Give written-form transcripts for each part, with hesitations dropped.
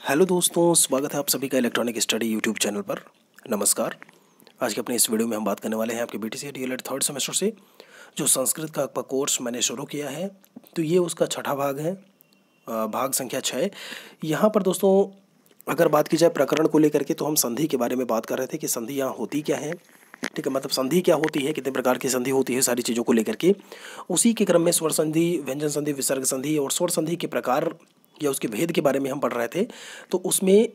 Hello दोस्तों, स्वागत है आप सभी का इलेक्ट्रॉनिक स्टडी यूट्यूब चैनल पर। नमस्कार। आज के अपने इस वीडियो में हम बात करने वाले हैं आपके बीटीसी डीएलएड थर्ड सेमेस्टर से जो संस्कृत का आपका कोर्स मैंने शुरू किया है। तो ये उसका छठा भाग है, भाग संख्या 6। यहाँ पर दोस्तों अगर बात की जाए प्रकरण को लेकर के, तो हम संधि के बारे में बात कर रहे थे कि संधि यहाँ होती क्या है। ठीक है, मतलब संधि क्या होती है, कितने प्रकार की संधि होती है, सारी चीज़ों को लेकर के। उसी के क्रम में स्वर संधि, व्यंजन संधि, विसर्ग संधि और स्वर संधि के प्रकार या उसके भेद के बारे में हम पढ़ रहे थे। तो उसमें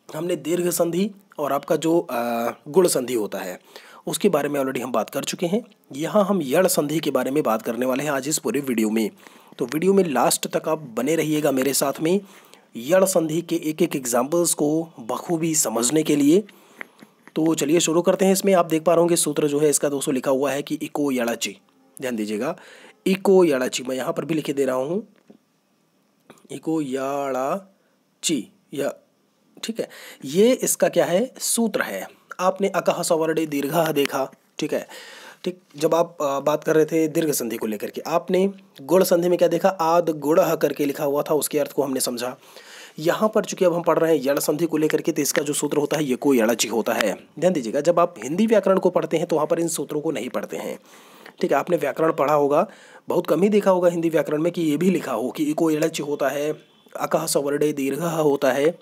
हमने दीर्घ संधि और आपका जो गुण संधि होता है उसके बारे में ऑलरेडी हम बात कर चुके हैं। यहाँ हम यड़ संधि के बारे में बात करने वाले हैं आज इस पूरे वीडियो में। तो वीडियो में लास्ट तक आप बने रहिएगा मेरे साथ में, यड़ संधि के एक एक एग्जाम्पल्स को बखूबी समझने के लिए। तो चलिए शुरू करते हैं। इसमें आप देख पा रहे होंगे सूत्र जो है इसका दोस्तों लिखा हुआ है कि इको यड़ाची। ध्यान दीजिएगा, इको यड़ाची मैं यहाँ पर भी लिखे दे रहा हूँ, इको याड़ाची या ठीक है। ये इसका क्या है, सूत्र है। आपने अकह सवर्णे दीर्घः देखा, ठीक है। ठीक, जब आप बात कर रहे थे दीर्घ संधि को लेकर के, आपने गुण संधि में क्या देखा, आद गुणः करके लिखा हुआ था, उसके अर्थ को हमने समझा। यहाँ पर चूंकि अब हम पढ़ रहे हैं यड़ संधि को लेकर के, तो इसका जो सूत्र होता है ये को यड़ाची होता है। ध्यान दीजिएगा, जब आप हिंदी व्याकरण को पढ़ते हैं तो वहाँ पर इन सूत्रों को नहीं पढ़ते हैं। ठीक है, आपने व्याकरण पढ़ा होगा, बहुत कम ही देखा होगा हिंदी व्याकरण में कि ये भी लिखा हो कि इको यड़च होता है, अकह सवर्णे दीर्घः होता है,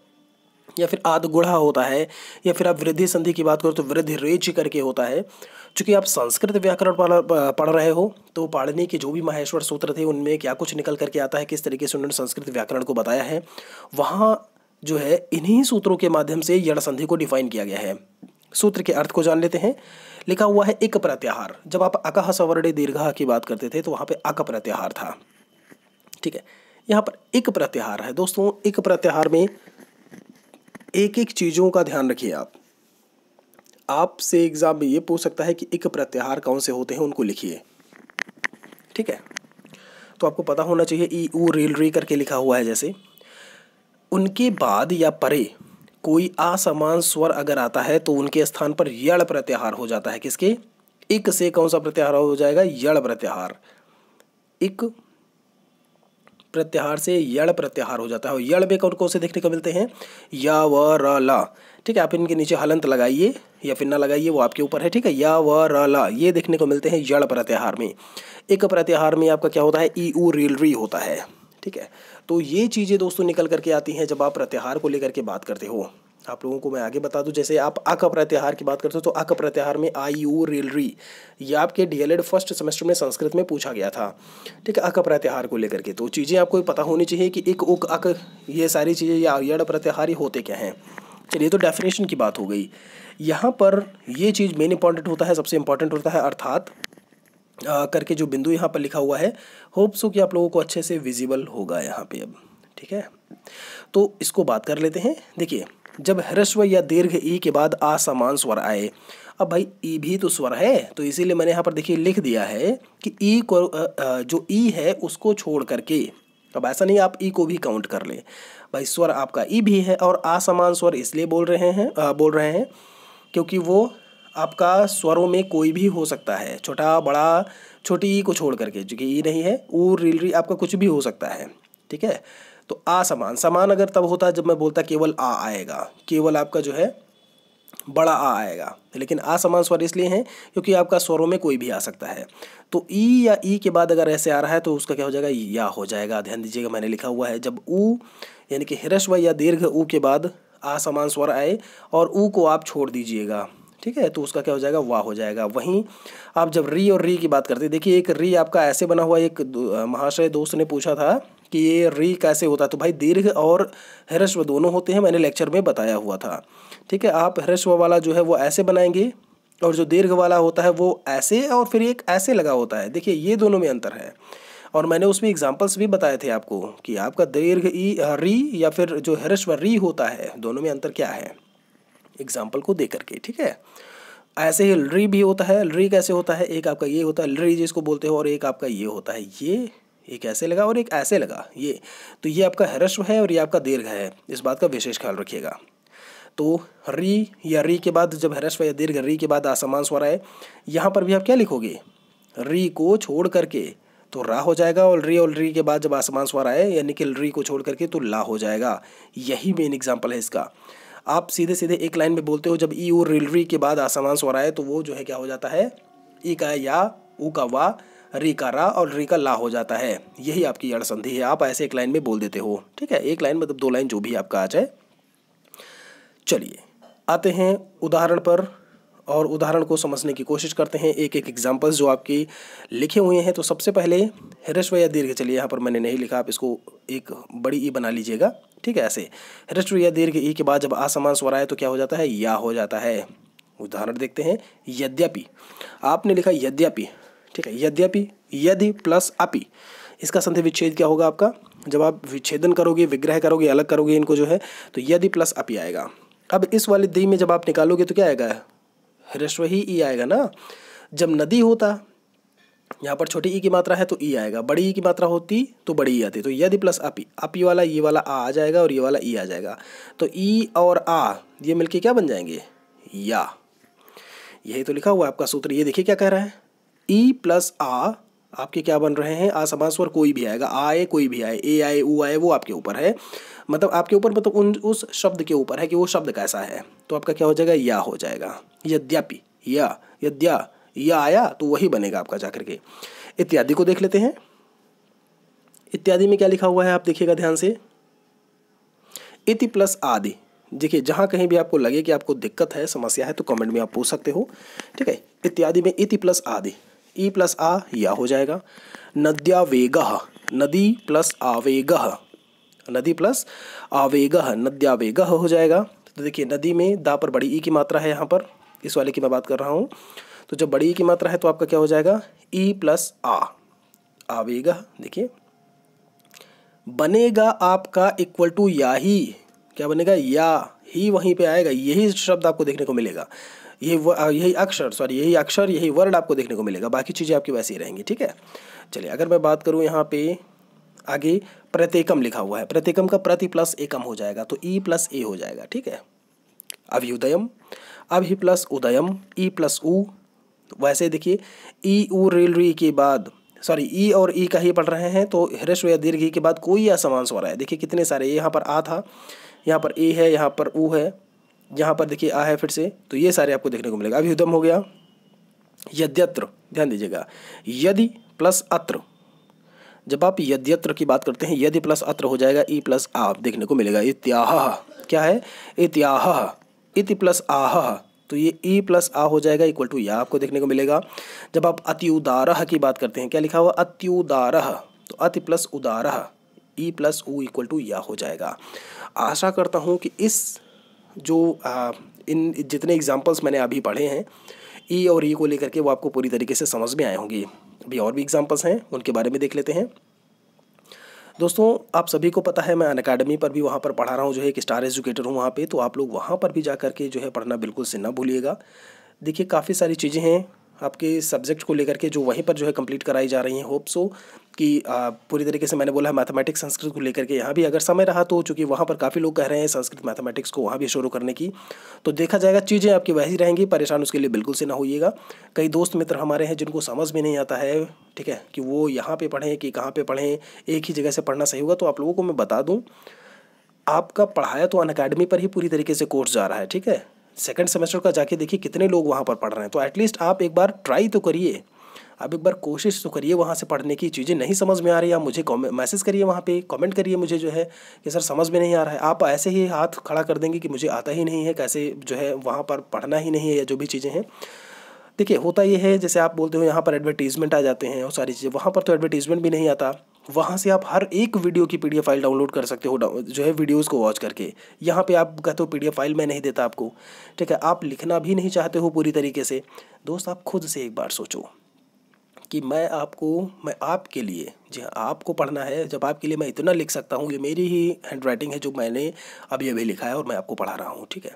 या फिर आद गुणः होता है, या फिर आप वृद्धि संधि की बात करो तो वृद्धि रेच करके होता है। चूंकि आप संस्कृत व्याकरण पढ़ रहे हो तो पाणिनि के जो भी माहेश्वर सूत्र थे उनमें क्या कुछ निकल करके आता है, किस तरीके से उन्होंने संस्कृत व्याकरण को बताया है, वहाँ जो है इन्हीं सूत्रों के माध्यम से यड़ संधि को डिफाइन किया गया है। सूत्र के अर्थ को जान लेते हैं। लिखा हुआ है इक प्रत्याहार। जब आप अकह सवर्णे दीर्घः की बात करते थे तो वहाँ पे अक प्रत्याहार था। ठीक है, यहाँ पर इक प्रत्याहार है। दोस्तों इक प्रत्याहार में एक एक चीज़ों का ध्यान रखिए। आपसे एग्जाम में ये पूछ सकता है कि इक प्रत्याहार कौन से होते हैं, उनको लिखिए। ठीक है, तो आपको पता होना चाहिए ई ऊ रील री करके लिखा हुआ है। जैसे उनके बाद या परे कोई असमान स्वर अगर आता है तो उनके स्थान पर यड़ प्रत्याहार हो जाता है। किसके, इक से कौन सा प्रत्याहार हो जाएगा, यड़ प्रत्याहार। इक प्रत्याहार से यड़ प्रत्याहार हो जाता है। और यड़ में कौन कौन से देखने को मिलते हैं, या व र ला। ठीक है, आप इनके नीचे हलंत लगाइए या फिर ना लगाइए, वो आपके ऊपर है। ठीक है, या व र ला ये देखने को मिलते हैं यड़ प्रत्याहार में। एक प्रत्याहार में आपका क्या होता है, ई ऊ रील री होता है। ठीक है, तो ये चीज़ें दोस्तों निकल करके आती हैं जब आप प्रत्याहार को लेकर के बात करते हो। आप लोगों को मैं आगे बता दूं, जैसे आप अक प्रत्याहार की बात करते हो तो अक प्रत्याहार में आई यू रील री, ये आपके डीएलएड फर्स्ट सेमेस्टर में संस्कृत में पूछा गया था। ठीक है, अक प्रत्याहार को लेकर के तो चीज़ें आपको पता होनी चाहिए कि इक उक अक ये सारी चीज़ें या यड़ प्रत्याहार होते क्या हैं। चलिए, तो डेफिनेशन की बात हो गई। यहाँ पर ये चीज़ मेन इंपॉर्टेंट होता है, सबसे इंपॉर्टेंट होता है अर्थात करके जो बिंदु यहाँ पर लिखा हुआ है। होप सो कि आप लोगों को अच्छे से विजिबल होगा यहाँ पे अब। ठीक है, तो इसको बात कर लेते हैं। देखिए, जब ह्रस्व या दीर्घ ई के बाद असमान स्वर आए, अब भाई ई भी तो स्वर है, तो इसीलिए मैंने यहाँ पर देखिए लिख दिया है कि ई को जो ई है उसको छोड़ करके, अब ऐसा नहीं आप ई को भी काउंट कर ले भाई, स्वर आपका ई भी है और असमान स्वर इसलिए बोल रहे हैं क्योंकि वो आपका स्वरों में कोई भी हो सकता है, छोटा बड़ा, छोटी ई को छोड़ करके, जो कि ई नहीं है, ऊ रील री आपका कुछ भी हो सकता है। ठीक है, तो असमान, समान अगर तब होता जब मैं बोलता केवल आ आएगा, केवल आपका जो है बड़ा आ आएगा, लेकिन असमान स्वर इसलिए हैं क्योंकि आपका स्वरों में कोई भी आ सकता है। तो ई या ई के बाद अगर ऐसे आ रहा है तो उसका क्या हो जाएगा, या हो जाएगा। ध्यान दीजिएगा, मैंने लिखा हुआ है जब ऊ यानी कि ह्रस्व या दीर्घ ऊ के बाद असमान स्वर आए और ऊ को आप छोड़ दीजिएगा, ठीक है, तो उसका क्या हो जाएगा, वाह हो जाएगा। वहीं आप जब री और री की बात करते हैं, देखिए एक री आपका ऐसे बना हुआ, एक महाशय दोस्त ने पूछा था कि ये री कैसे होता है, तो भाई दीर्घ और ह्रस्व दोनों होते हैं, मैंने लेक्चर में बताया हुआ था। ठीक है, आप ह्रस्व वाला जो है वो ऐसे बनाएंगे और जो दीर्घ वाला होता है वो ऐसे, और फिर एक ऐसे लगा होता है। देखिए ये दोनों में अंतर है, और मैंने उसमें एग्जाम्पल्स भी बताए थे आपको कि आपका दीर्घ ई री या फिर जो ह्रस्व री होता है, दोनों में अंतर क्या है एग्जाम्पल को दे करके। ठीक है, ऐसे ही री भी होता है। री कैसे होता है, एक आपका ये होता है री जिसको बोलते हो, और एक आपका ये होता है, ये एक ऐसे लगा और एक ऐसे लगा, ये तो ये आपका ह्रस्व है और ये आपका दीर्घ है, इस बात का विशेष ख्याल रखिएगा। तो री या री के बाद जब ह्रस्व या दीर्घ री के बाद असमान स्वर आए, यहाँ पर भी आप क्या लिखोगे, री को छोड़ करके, तो रा हो जाएगा, और री के बाद जब आसमान स्वर आए यानी कि री को छोड़ करके तो ला हो जाएगा। यही मेन एग्जाम्पल है इसका। आप सीधे सीधे एक लाइन में बोलते हो, जब ई और री के बाद आसमान स्वर आए तो वो जो है क्या हो जाता है, ई का या, ऊ का वा, री का रा और री का ला हो जाता है। यही आपकी यड़ संधि है। आप ऐसे एक लाइन में बोल देते हो, ठीक है, एक लाइन मतलब 2 लाइन जो भी आपका आ जाए। चलिए आते हैं उदाहरण पर, और उदाहरण को समझने की कोशिश करते हैं, एक एक एग्जाम्पल्स जो आपकी लिखे हुए हैं। तो सबसे पहले ह्रस्व या दीर्घ, चलिए यहाँ पर मैंने नहीं लिखा, आप इसको एक बड़ी ई बना लीजिएगा, ठीक है। ऐसे ह्रस्व या दीर्घ ई के बाद जब असमान स्वर आए तो क्या हो जाता है, या हो जाता है। उदाहरण देखते हैं, यद्यपि, आपने लिखा यद्यपि, ठीक है, यद्यपि, यदि प्लस अपि, इसका संधि विच्छेद क्या होगा आपका, जब आप विच्छेदन करोगे, विग्रह करोगे, अलग करोगे इनको जो है, तो यदि प्लस अपि आएगा। अब इस वाले दी में जब आप निकालोगे तो क्या आएगा, ह्रस्व ही ई आएगा ना। जब नदी होता, यहाँ पर छोटी ई की मात्रा है तो ई आएगा, बड़ी ई की मात्रा होती तो बड़ी ई आती। तो यदि प्लस अपि, अपि वाला ये वाला आ जाएगा और ये वाला ई आ जाएगा। तो ई और आ ये मिलके क्या बन जाएंगे, या। यही तो लिखा हुआ है आपका सूत्र। ये देखिए क्या कह रहा है, ई प्लस आ आपके क्या बन रहे हैं, असमान स्वर कोई भी आएगा, आए कोई भी आए, ए आए, ऊ आए, वो आपके ऊपर है, मतलब आपके ऊपर, मतलब उस शब्द के ऊपर है कि वो शब्द कैसा है। तो आपका क्या हो जाएगा, या हो जाएगा। यद्यपि, या, यद्या, या आया तो वही बनेगा आपका जाकर के। इत्यादि को देख लेते हैं। इत्यादि में क्या लिखा हुआ है आप देखिएगा ध्यान से, इति प्लस आदि। देखिए जहाँ कहीं भी आपको लगे कि आपको दिक्कत है, समस्या है, तो कमेंट में आप पूछ सकते हो, ठीक है। इत्यादि में इति प्लस आदि, ई प्लस आ या हो जाएगा। नद्यावेगः, नदी प्लस आवेगः, नदी प्लस आवेगः, नद्यावेगः हो जाएगा। तो देखिए नदी में दा पर बड़ी ई की मात्रा है, यहाँ पर इस वाले की मैं बात कर रहा हूँ। तो जब बड़ी ई की मात्रा है तो आपका क्या हो जाएगा, ई प्लस आ, आवेगः। देखिए बनेगा आपका इक्वल टू या ही, क्या बनेगा, या ही वहीं पे आएगा। यही शब्द आपको देखने को मिलेगा, यही अक्षर, यही वर्ड आपको देखने को मिलेगा। बाकी चीज़ें आपकी वैसी ही रहेंगी, ठीक है। चलिए अगर मैं बात करूँ यहाँ पे आगे, प्रत्येकम लिखा हुआ है, प्रत्येकम का प्रति प्लस एकम हो जाएगा, तो ई प्लस ए हो जाएगा, ठीक है। अभ्युदयम, अभि प्लस उदयम, ई प्लस ऊ। वैसे देखिए ई ऊ रेल री के बाद, सॉरी ई और ई का ही पढ़ रहे हैं, तो ह्रस्व या दीर्घ ई के बाद कोई असमान स्वर है। देखिए कितने सारे, यहाँ पर आ था, यहाँ पर ए है, यहाँ पर ऊ है, यहाँ पर देखिए आ है फिर से, तो ये सारे आपको देखने को मिलेगा। अभ्युदम हो गया। यद्यत्र, ध्यान दीजिएगा, यदि प्लस अत्र, जब आप यद्यत्र की बात करते हैं, यदि प्लस अत्र हो जाएगा, ई प्लस आ देखने को मिलेगा। इत्याह, क्या है, इत्याह, इति प्लस आह, तो ये ई प्लस आ हो जाएगा, इक्वल टू या आपको देखने को मिलेगा। जब आप अत्युदारह की बात करते हैं, क्या लिखा हुआ, अत्युदारह, तो अति प्लस उदारह, ई प्लस ऊ इक्वल टू या हो जाएगा। आशा करता हूँ कि इस जो इन जितने एग्जाम्पल्स मैंने अभी पढ़े हैं ई और ई को लेकर के, वो आपको पूरी तरीके से समझ में आए होंगे। अभी और भी एग्जाम्पल्स हैं, उनके बारे में देख लेते हैं। दोस्तों आप सभी को पता है मैं अनअकैडमी पर भी वहाँ पर पढ़ा रहा हूँ, जो है एक स्टार एजुकेटर हूँ वहाँ पे, तो आप लोग वहाँ पर भी जा कर के जो है पढ़ना बिल्कुल से ना भूलिएगा। देखिए काफ़ी सारी चीज़ें हैं आपके सब्जेक्ट को लेकर के जो वहीं पर जो है कंप्लीट कराई जा रही हैं। होप सो कि पूरी तरीके से मैंने बोला है मैथमेटिक्स संस्कृत को लेकर के यहाँ भी अगर समय रहा तो, चूँकि वहाँ पर काफ़ी लोग कह रहे हैं संस्कृत मैथमेटिक्स को वहाँ भी शुरू करने की, तो देखा जाएगा चीज़ें आपकी वैसी रहेंगी, परेशान उसके लिए बिल्कुल से ना होइएगा। कई दोस्त मित्र हमारे हैं जिनको समझ में नहीं आता है, ठीक है, कि वो यहाँ पर पढ़ें कि कहाँ पर पढ़ें, एक ही जगह से पढ़ना सही होगा। तो आप लोगों को मैं बता दूँ, आपका पढ़ाया तो अनअकैडमी पर ही पूरी तरीके से कोर्स जा रहा है, ठीक है। सेकंड सेमेस्टर का जाके देखिए कितने लोग वहाँ पर पढ़ रहे हैं, तो एटलीस्ट आप एक बार ट्राई तो करिए, आप एक बार कोशिश तो करिए वहाँ से पढ़ने की। चीज़ें नहीं समझ में आ रही है, आप मुझे मैसेज करिए, वहाँ पे कमेंट करिए मुझे जो है कि सर समझ में नहीं आ रहा है। आप ऐसे ही हाथ खड़ा कर देंगे कि मुझे आता ही नहीं है, कैसे जो है वहाँ पर पढ़ना ही नहीं है, या जो भी चीज़ें हैं। देखिए होता ये है, जैसे आप बोलते हो यहाँ पर एडवर्टीज़मेंट आ जाते हैं और सारी चीज़ें, वहाँ पर तो एडवर्टीज़मेंट भी नहीं आता। वहाँ से आप हर एक वीडियो की PDF फाइल डाउनलोड कर सकते हो, जो है वीडियोज़ को वॉच करके। यहाँ पे आप कहते हो PDF फाइल मैं नहीं देता आपको, ठीक है, आप लिखना भी नहीं चाहते हो पूरी तरीके से। दोस्त आप खुद से एक बार सोचो कि मैं आपके लिए, जी हाँ आपको पढ़ना है, जब आपके लिए मैं इतना लिख सकता हूँ, ये मेरी ही हैंड राइटिंग है जो मैंने अभी लिखा है और मैं आपको पढ़ा रहा हूँ, ठीक है।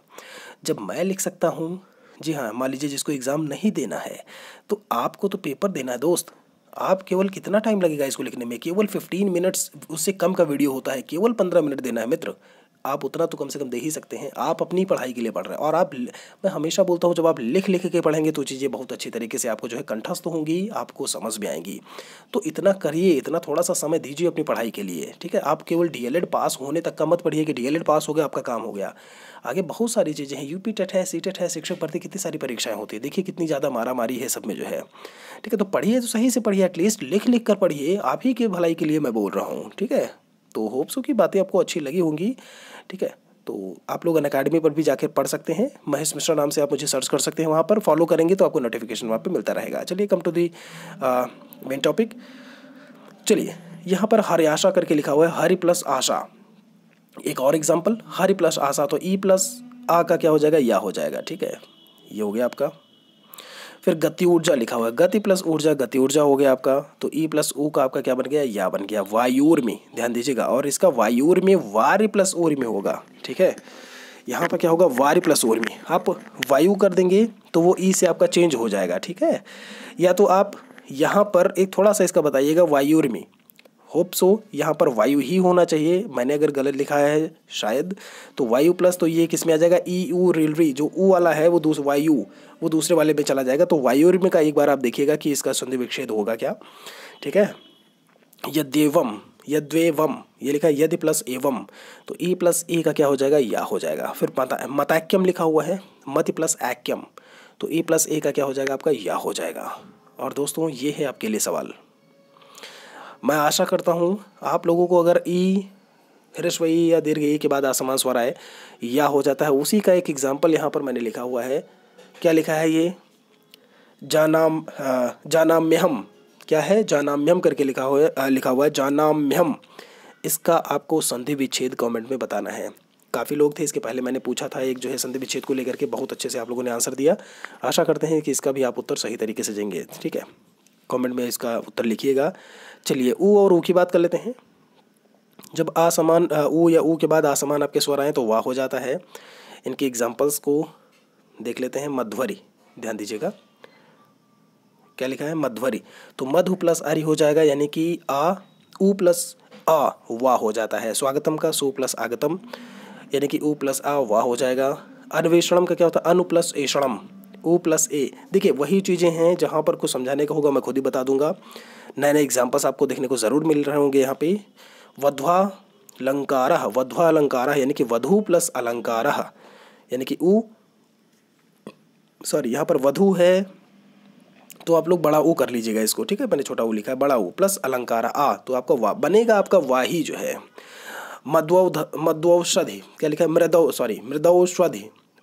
जब मैं लिख सकता हूँ, जी हाँ, मान लीजिए जिसको एग्ज़ाम नहीं देना है, तो आपको तो पेपर देना है दोस्त। आप केवल कितना टाइम लगेगा इसको लिखने में, केवल 15 मिनट्स, उससे कम का वीडियो होता है, केवल 15 मिनट देना है मित्र। आप उतना तो कम से कम दे ही सकते हैं। आप अपनी पढ़ाई के लिए पढ़ रहे हैं और आप, मैं हमेशा बोलता हूँ, जब आप लिख लिख के पढ़ेंगे तो चीज़ें बहुत अच्छी तरीके से आपको जो है कंठस्थ होंगी, आपको समझ में आएंगी। तो इतना करिए, इतना थोड़ा सा समय दीजिए अपनी पढ़ाई के लिए, ठीक है। आप केवल डीएलएड पास होने तक का मत पढ़िए कि डीएलएड पास हो गया आपका काम हो गया। आगे बहुत सारी चीज़ें हैं, यूपी टेट है, सीटेट है, शिक्षक भर्ती, कितनी सारी परीक्षाएं होती है। देखिए कितनी ज़्यादा मारामारी है सब में जो है, ठीक है। तो पढ़िए, तो सही से पढ़िए, एटलीस्ट लिख लिख कर पढ़िए, आप ही के भलाई के लिए मैं बोल रहा हूँ, ठीक है। तो होप्सो की बातें आपको अच्छी लगी होंगी, ठीक है। तो आप लोग अनअकैडमी पर भी जाकर पढ़ सकते हैं, महेश मिश्रा नाम से आप मुझे सर्च कर सकते हैं, वहाँ पर फॉलो करेंगे तो आपको नोटिफिकेशन वहाँ पर मिलता रहेगा। चलिए come to the main topic. चलिए यहाँ पर हरि आशा करके लिखा हुआ है, हरि प्लस आशा। एक और एग्जाम्पल, हरि प्लस आशा, तो ई प्लस आ का क्या हो जाएगा, या हो जाएगा, ठीक है। ये हो गया आपका। फिर गति ऊर्जा लिखा हुआ है, गति प्लस ऊर्जा, गति ऊर्जा हो गया आपका। तो ई प्लस ऊ का आपका क्या बन गया, या बन गया। वायुर्मी, ध्यान दीजिएगा, और इसका वायुर्मी वार्य प्लस ऊर्मी होगा, ठीक है। यहाँ पर क्या होगा, वार्य प्लस ऊर्मी। आप वायु कर देंगे तो वो ई से आपका चेंज हो जाएगा, ठीक है। या तो आप यहाँ पर एक थोड़ा सा इसका बताइएगा, वायुर्मी, होप सो यहाँ पर वायु ही होना चाहिए, मैंने अगर गलत लिखा है शायद, तो वायु प्लस, तो ये किस में आ जाएगा, ई ऊ रिलरी, जो ऊ वाला है वो वायु, वो दूसरे वाले में चला जाएगा। तो वायुर्मी का एक बार आप देखिएगा कि इसका संधि विच्छेद होगा क्या, ठीक है। यद्येवम, यद्वेवम, ये लिखा है यदि प्लस एवं, तो ई प्लस ए का क्या हो जाएगा, या हो जाएगा। फिर मताक्यम लिखा हुआ है, मति प्लस एक्यम, तो ई प्लस ए का क्या हो जाएगा आपका, या हो जाएगा। और दोस्तों ये है आपके लिए सवाल। मैं आशा करता हूँ आप लोगों को अगर ई, ह्रस्व ई या दीर्घ ई के बाद असमान स्वर आए, या हो जाता है, उसी का एक एग्जाम्पल यहाँ पर मैंने लिखा हुआ है। क्या लिखा है ये, जानाम्यहम, क्या है, जानाम्यम करके लिखा हुआ है जानाम्यहम। इसका आपको संधि विच्छेद कमेंट में बताना है। काफ़ी लोग थे, इसके पहले मैंने पूछा था एक जो है संधि विच्छेद को लेकर के, बहुत अच्छे से आप लोगों ने आंसर दिया। आशा करते हैं कि इसका भी आप उत्तर सही तरीके से देंगे, ठीक है। कमेंट में इसका उत्तर लिखिएगा। चलिए ऊ और ऊ की बात कर लेते हैं। जब असमान ऊ या ऊ के बाद असमान आपके स्वर आए तो वाह हो जाता है। इनके एग्जाम्पल्स को देख लेते हैं। मध्वरी, ध्यान दीजिएगा, क्या लिखा है, मध्वरी, तो मधु प्लस अरि हो जाएगा, यानी कि आ, ऊ प्लस आ वाह हो जाता है। स्वागतम का सु प्लस आगतम, यानी कि ऊ प्लस आ वाह हो जाएगा। अन्वेषणम का क्या होता है, अनु प्लस एषणम, ऊ प्लस ए। देखिए वही चीज़ें हैं, जहाँ पर कुछ समझाने का होगा मैं खुद ही बता दूंगा। नए नए एग्जाम्पल्स आपको देखने को ज़रूर मिल रहे होंगे यहाँ पे। वध्वा अलंकारः, वध्वा अलंकारः, यानी कि वधु प्लस अलंकारः, यानी कि ऊ, सॉरी यहाँ पर वधु है तो आप लोग बड़ा ऊ कर लीजिएगा इसको, ठीक है। मैंने छोटा ऊ लिखा है, बड़ा ऊ प्लस अलंकार आ, तो आपका वाह बनेगा, आपका वाही जो है। मध्वौषधि, क्या लिखा है, मृदौषधि,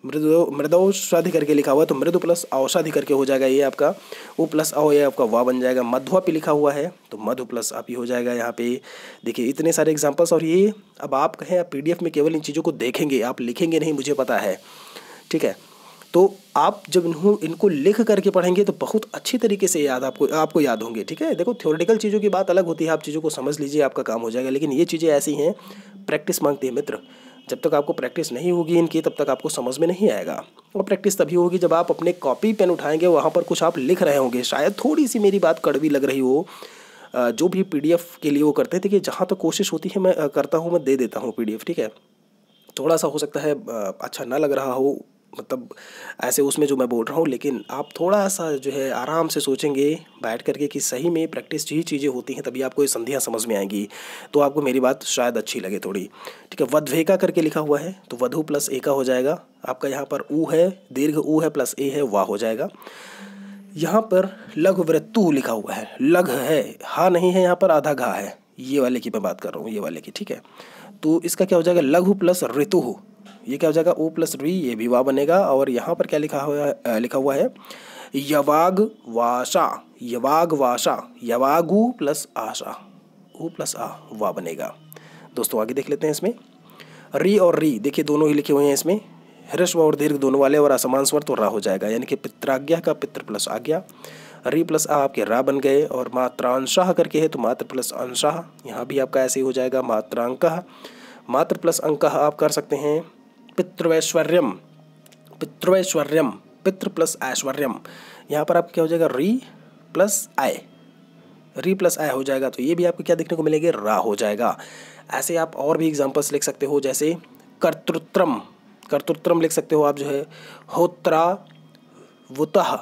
मृदौषधि करके लिखा हुआ है, तो मृदु प्लस औषधि करके हो जाएगा ये आपका। ऊ प्लस औ, ये आपका वाह बन जाएगा। मध्वा पे लिखा हुआ है तो मधु प्लस आप ही हो जाएगा यहाँ पे। देखिए इतने सारे एग्जाम्पल्स, और ये अब आप कहें आप PDF में केवल इन चीज़ों को देखेंगे, आप लिखेंगे नहीं, मुझे पता है, ठीक है। तो आप जब इनको लिख करके पढ़ेंगे तो बहुत अच्छी तरीके से याद आपको याद होंगे, ठीक है। देखो थ्योरेटिकल चीज़ों की बात अलग होती है, आप चीज़ों को समझ लीजिए, आपका काम हो जाएगा। लेकिन ये चीज़ें ऐसी हैं, प्रैक्टिस मांगती है मित्र। जब तक आपको प्रैक्टिस नहीं होगी इनकी, तब तक आपको समझ में नहीं आएगा। और प्रैक्टिस तभी होगी जब आप अपने कॉपी पेन उठाएंगे, वहाँ पर कुछ आप लिख रहे होंगे। शायद थोड़ी सी मेरी बात कड़वी लग रही हो, जो भी PDF के लिए वो करते थे, कि जहाँ तक कोशिश होती है मैं करता हूँ, मैं दे देता हूँ PDF, ठीक है। थोड़ा सा हो सकता है अच्छा ना लग रहा हो, मतलब ऐसे उसमें जो मैं बोल रहा हूँ, लेकिन आप थोड़ा सा जो है आराम से सोचेंगे बैठ करके कि सही में प्रैक्टिस ही चीज़ें होती हैं, तभी आपको ये संधियाँ समझ में आएंगी, तो आपको मेरी बात शायद अच्छी लगे थोड़ी, ठीक है। वध्वेका करके लिखा हुआ है तो वधु प्लस एका हो जाएगा आपका। यहाँ पर ऊ है, दीर्घ ऊ है प्लस ए है, वाह हो जाएगा। यहाँ पर लघु वृत्तु लिखा हुआ है, लघ है, हा नहीं है, यहाँ पर आधा घा है, ये वाले की मैं बात कर रहा हूँ, ये वाले की, ठीक है। तो इसका क्या हो जाएगा, लघु प्लस ऋतु, ये क्या हो जाएगा, ओ प्लस री, ये भी वाह बनेगा। और यहाँ पर क्या लिखा हुआ है, यवाग वाशा, यवाग वाशा, यवागु प्लस आशा, ऊ प्लस आ, वाह बनेगा। दोस्तों आगे देख लेते हैं इसमें। री और री देखिए दोनों ही लिखे हुए हैं इसमें, ह्रस्व और दीर्घ दोनों वाले, और असमान स्वर तो रा हो जाएगा, यानी कि पित्राज्ञा का पितृ प्लस आज्ञा। री प्लस आ आपके रा बन गए। और मात्रांशः करके है तो मात्र प्लस अंशः, यहाँ भी आपका ऐसे ही हो जाएगा। मात्रांकः, मात्र प्लस अंकः आप कर सकते हैं। पितृवैश्वर्यम, पितृवैश्वर्यम, पितृ प्लस ऐश्वर्यम, यहाँ पर आपका क्या हो जाएगा, री प्लस आय, री प्लस आय हो जाएगा। तो ये भी आपको क्या देखने को मिलेगा, रा हो जाएगा। ऐसे आप और भी एग्जांपल्स लिख सकते हो, जैसे कर्तृत्रम, कर्तृत्रम लिख सकते हो आप जो है होत्रावुतः,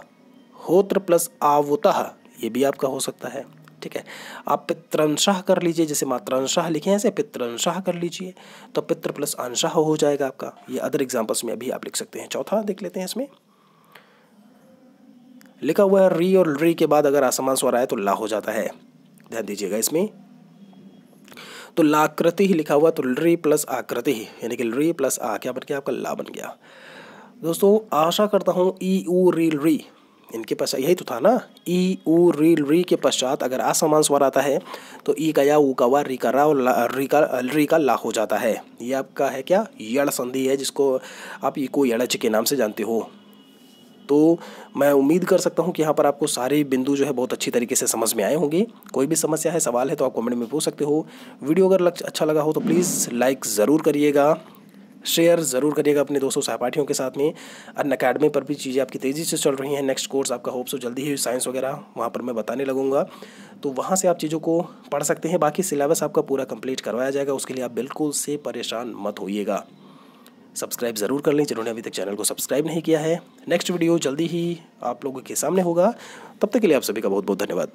होत्र प्लस आवुतः, ये भी आपका हो सकता है। ठीक है, आप पितृंशः कर लीजिए, जैसे मातृंशः लिखे हैं ऐसे पितृंशः कर लीजिए, तो पितृ प्लस अंशः हो जाएगा आपका। ये अदर एग्जाम्पल्स में अभी आप लिख सकते हैं। चौथा देख लेते हैं, इसमें लिखा हुआ है री और री के बाद अगर असमान स्वर आए तो ला हो जाता है, ध्यान दीजिएगा इसमें। तो लाकृति ही लिखा हुआ, तो री प्लस आकृति, यानी कि री प्लस आ क्या बन गया आपका, ला बन गया। दोस्तों आशा करता हूँ ई ऊ री री इनके पश्चात, यही तो था ना, ई ऊ री री के पश्चात अगर असमान स्वर आता है तो ई का या, ऊ का वा, री का रा और री का ला हो जाता है। ये आपका है क्या, यड़ संधि है, जिसको आप इको यड़च के नाम से जानते हो। तो मैं उम्मीद कर सकता हूँ कि यहाँ पर आपको सारे बिंदु जो है बहुत अच्छी तरीके से समझ में आए होंगे। कोई भी समस्या है, सवाल है तो आप कमेंट में पूछ सकते हो। वीडियो अगर अच्छा लगा हो तो प्लीज़ लाइक ज़रूर करिएगा, शेयर ज़रूर करिएगा अपने दोस्तों सहपाठियों के साथ में। अनअकैडमी पर भी चीज़ें आपकी तेज़ी से चल रही हैं। नेक्स्ट कोर्स आपका होप सो जल्दी ही साइंस वगैरह वहाँ पर मैं बताने लगूंगा, तो वहाँ से आप चीज़ों को पढ़ सकते हैं। बाकी सिलेबस आपका पूरा कंप्लीट करवाया जाएगा, उसके लिए आप बिल्कुल से परेशान मत होइएगा। सब्सक्राइब ज़रूर कर लें जिन्होंने अभी तक चैनल को सब्सक्राइब नहीं किया है। नेक्स्ट वीडियो जल्दी ही आप लोगों के सामने होगा, तब तक के लिए आप सभी का बहुत बहुत धन्यवाद।